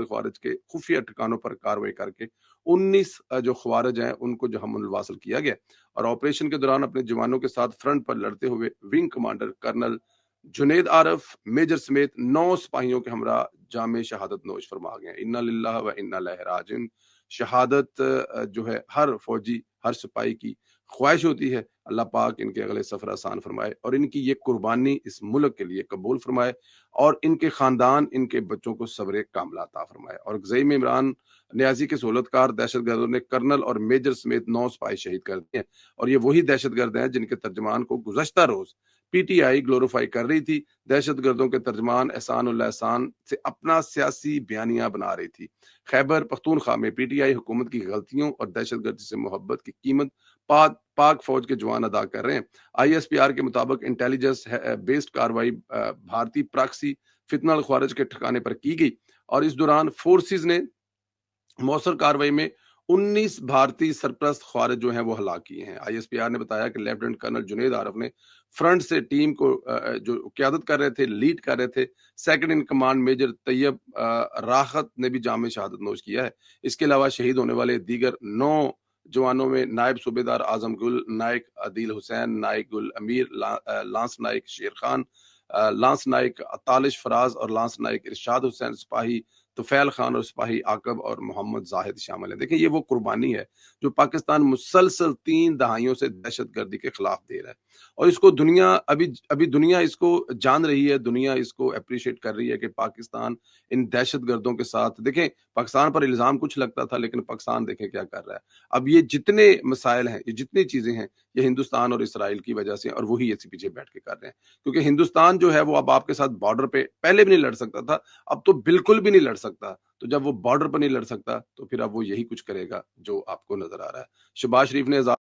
ख्वारिज के खुफिया ठिकानों पर कार्रवाई करके 19 जो ख्वारिज हैं उनको जो हमल वासिल किया गया। और ऑपरेशन के दौरान अपने जवानों के साथ फ्रंट पर लड़ते हुए wing commander colonel Junaid Arif major समेत 9 सिपाहियों के हमरा जामे शहादत नोश फरमा गए। इन्ना लिल्लाह व इन्ना इलैहि राजिऊन। शहादत जो है हर फौजी हर सिपाही की ख्वाहिश होती है। अल्लाह पाक इनके अगले सफ़र आसान फरमाए और इनकी ये कुर्बानी इस मुल्क के लिए कबूल फरमाए और इनके ख़ानदान इनके बच्चों को सब्र कामिल अता फरमाए। और गज़ई में इमरान न्याजी के सहूलतकार दहशतगर्दों ने कर्नल और मेजर समेत 9 सिपाही शहीद कर दिए हैं। और ये वही दहशतगर्द हैं जिनके तर्जमान को गुज़श्ता रोज़ पीटीआई ग्लोरीफाई कर रही थी। दहशतगर्दों के तर्जमान एहसानुल्लाह एहसान से अपना सियासी बयानिया बना रही थी। खैबर पख्तूनख्वा में पीटीआई हुकूमत की गलतियों और दहशतगर्दी से मोहब्बत की कीमत पाक फौज के जवान अदा कर रहे हैं। आईएसपीआर के मुताबिक इंटेलिजेंस बेस्ड कार्रवाई भारतीय प्रॉक्सी फितनल ख्वारिज के ठिकाने पर की गई और इस दौरान फोर्सेस ने मौसर कार्रवाई में 19 भारतीय सरप्रस्त ख्वारिज जो हैं वो हलाक किए हैं। आईएसपीआर ने बताया कि लेफ्टिनेंट कर्नल जुनेद आरफ ने फ्रंट से टीम को जो क्यादत कर रहे थे, लीड कर रहे थे। Second in command major Tayyab Rahat ने भी जामे शहादत नोश किया है। इसके अलावा शहीद होने वाले दीगर 9 जवानों में नायब सूबेदार आजम गुल, नायक अदील हुसैन, नायक गुल अमीर, लांस नायक शेर खान, लांस नायक तालिश फराज और लांस नायक इरशाद हुसैन, सिपाही तुफैल खान और सिपाही आकब और मोहम्मद जाहिद शामिल है। देखिए ये वो कुर्बानी है जो पाकिस्तान मुसलसल 3 दहाइयों से दहशतगर्दी के खिलाफ दे रहा है और इसको दुनिया अभी दुनिया इसको जान रही है, दुनिया इसको अप्रिशिएट कर रही है कि पाकिस्तान इन दहशतगर्दों के साथ, देखें पाकिस्तान पर इल्जाम कुछ लगता था लेकिन पाकिस्तान देखें क्या कर रहा है। अब ये जितने मसाइल हैं, ये जितनी चीजें हैं, ये हिंदुस्तान और इसराइल की वजह से और वही इसी पीछे बैठ के कर रहे हैं। क्योंकि हिंदुस्तान जो है वो अब आपके साथ बॉर्डर पे पहले भी नहीं लड़ सकता था, अब तो बिल्कुल भी नहीं लड़ सकता। तो जब वो बॉर्डर पर नहीं लड़ सकता तो फिर अब वो यही कुछ करेगा जो आपको नजर आ रहा है। शहबाज शरीफ ने